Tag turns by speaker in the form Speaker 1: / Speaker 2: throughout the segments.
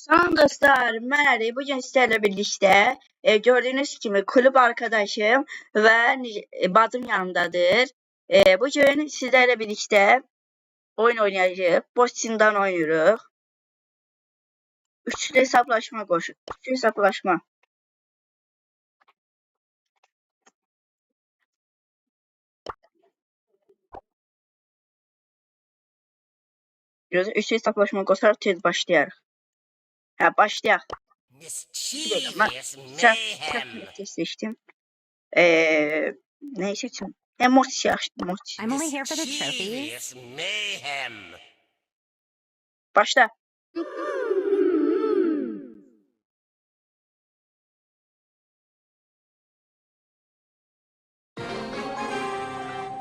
Speaker 1: Salam dostlar, mən Əli. Bugün sizlərlə birlikdə gördüyünüz kimi kulüp arkadaşım və bacım yanımdadır. Bugün sizlərlə birlikdə oyun oynayacağıq. Boşçindan oynuyoruz. Üçlü hesaplaşma koşun. Üçlü hesaplaşma. Üçlü hesaplaşma koşarak tez başlayarıq. Ha, başlayaq.
Speaker 2: Mischievous mayhem.
Speaker 1: Seçtim. Ne seçim? Mortis yaxşı, Mortis.
Speaker 3: I'm only here for the trophies.
Speaker 2: Mischievous mayhem.
Speaker 1: Başla.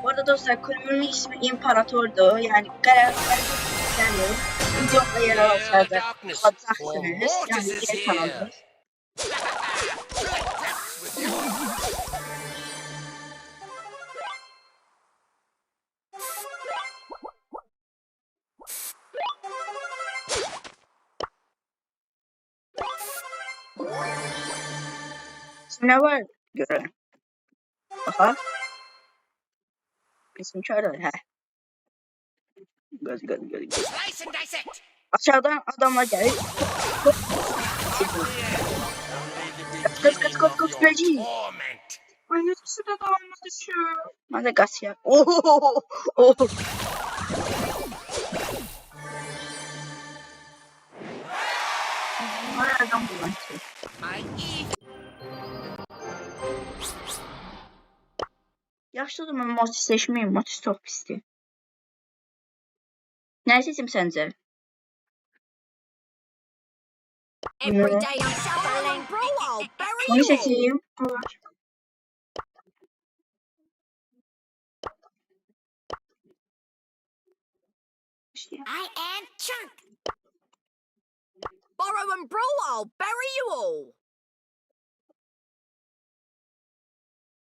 Speaker 1: Bu arada dostlar kulübümün ismi İmparator'du. Yani karakterleri videomda yer alacaksınız. Yani diğer kanalda. Ne var? Görelim. Aha. İsim çağırır. He. Göz.
Speaker 2: Slice and dissect.
Speaker 1: Aşağıdan adamlar gelir. Kaç böceği.
Speaker 2: Torment.
Speaker 1: Ay ne tutuyor da olmadı şu. Hadi gaz ya. Oh. Nereden bulaştı? Yaşlıdır mən Mortis seçməyim. Mortis çox pisdir. Nə seçim səncə?
Speaker 3: Every day I'm suffering, bro. I'll bury
Speaker 1: Bunu
Speaker 3: you all.
Speaker 1: seçeyim.
Speaker 3: I am Chunk. Borrow and brawl, I'll bury you all.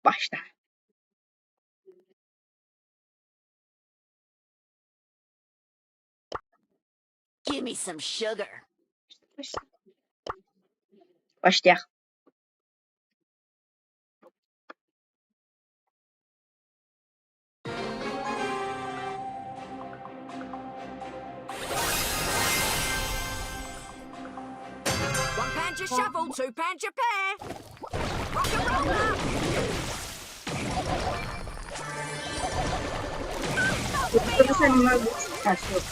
Speaker 1: Başla.
Speaker 3: Give me some sugar.
Speaker 1: Başlayaq.
Speaker 3: One pound your shovel, two pound your pear. Rock and roll up.
Speaker 1: Burada sen bunlar bu çok.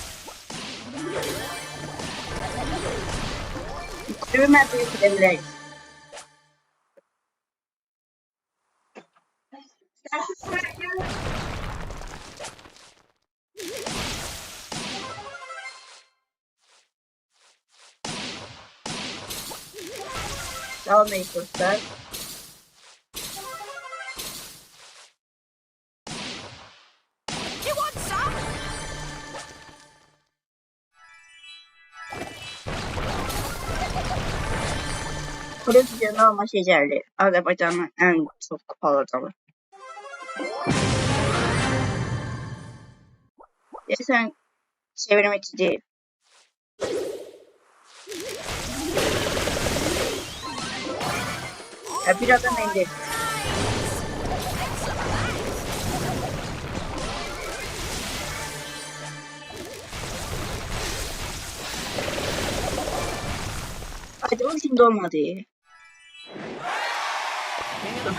Speaker 1: Kulübü mən büyük edebiliriz. Devam edin dostlar.
Speaker 3: You want some?
Speaker 1: Kulüp üzerinde olma şecerli. Azerbaycan'ın en çok kupalı adamı. Sen çevirmeci değil. Ya bir adam elde. Hadi o şimdi olmadı.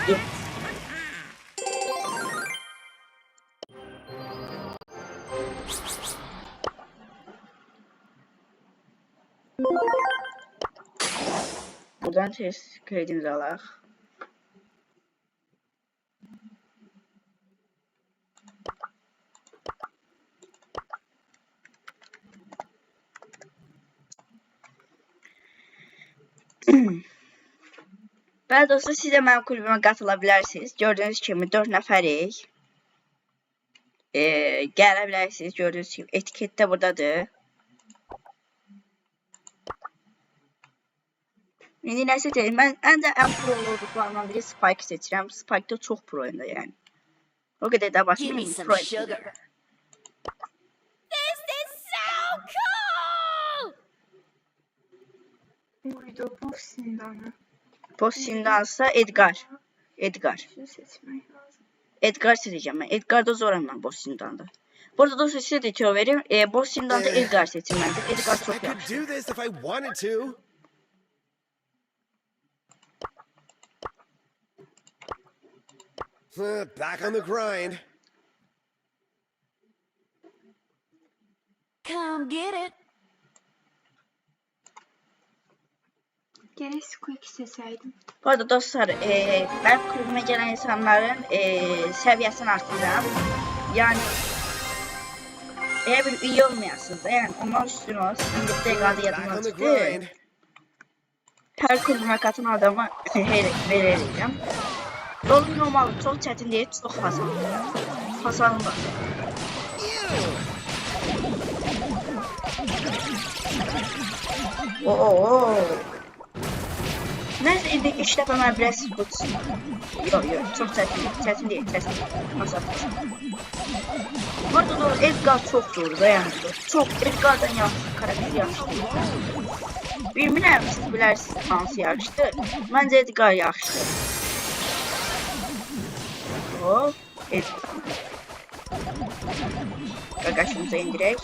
Speaker 1: Dur. Buradan test kaydımızı alaq. Bəli dostlar, siz də mənim kulübümə qatıla bilərsiniz. Gördüyünüz kimi 4 nəfərik. Gələ bilərsiniz. Gördüyünüz kimi etiket də buradadır. İndi nə seçəyim? Mən ən pro olduqlarından biri Spike seçirəm. Spike da çox pro oyunda yəni. O qədər də
Speaker 3: Give me
Speaker 1: başlayayım.
Speaker 3: some
Speaker 1: Pro
Speaker 3: sugar. This is so
Speaker 4: neydi o? Boss zindanı.
Speaker 1: Boss zindansa Edgar.
Speaker 4: Şunu seçmek lazım.
Speaker 1: Edgar seçeceğim ben. Edgar'da zor ama boss zindanda. Burada da size de tüyo vereyim. Boss zindanda Edgar seçilmelidir. Edgar
Speaker 5: I
Speaker 1: çok
Speaker 5: could
Speaker 1: yaxşı.
Speaker 5: do this if I wanted to. Back on the grind.
Speaker 3: Come get it.
Speaker 4: Gerek Squeak'i seçseydim.
Speaker 1: Bu arada dostlar, ben kulübüme gelen insanların seviyesini artıracağım. Yani eğer bir üye olmayasınız da yani onlar üstüne olsun. İngilizce adı
Speaker 5: Back
Speaker 1: yadımdan
Speaker 5: on the
Speaker 1: çıktı.
Speaker 5: grind.
Speaker 1: Her kulübüme katılan adama vereceğim. Rolun normal, çok çetin değil, çok hasan. Hasanım var. Oo. Neyse indi 3 dəfə mən biraz tutsun. Yok, çox çətin deyil, Hasan. Bu arada da Edgar çok doğru da yani. Çok Edgar'dan yaxşı, karakteri yaxşı. Bilmirəm siz bilərsiniz hansı yaxşıdır. Məncə Edgar yaxşıdır. O, Edgar. Qaqaşımıza indirək.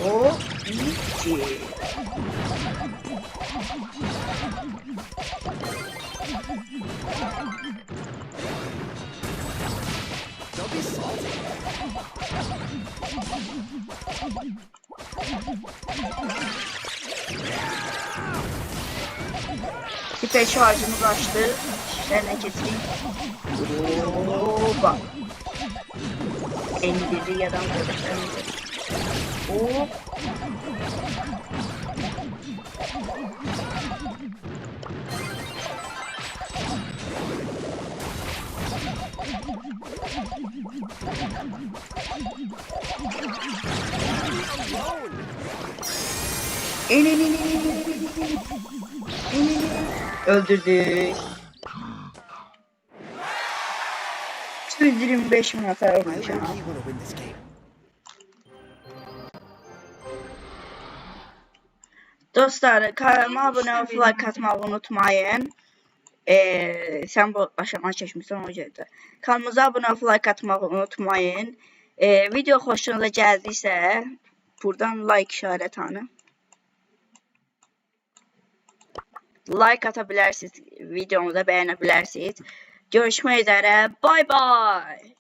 Speaker 1: O, 2.
Speaker 5: Don't be salty.
Speaker 1: Hiper şarjımız açtı. Şişlerine getireyim. Bak. Endiri yadan kardeşlerimize. Hop. Öldürdük. 125 bin hasar
Speaker 5: I
Speaker 1: olmuş
Speaker 5: really
Speaker 1: ama.
Speaker 5: want to win this game.
Speaker 1: Dostlar, kanalıma abone olup like atmayı unutmayın. Sen bu aşağı çekmişsən o yerdə. Kanalımıza abone olup like atmayı unutmayın. Video xoşunuza gəldiysə buradan like işarət anı. Like atabilirsiniz, videomuza beğenebilirsiniz. Görüşmek üzere. Bye bye.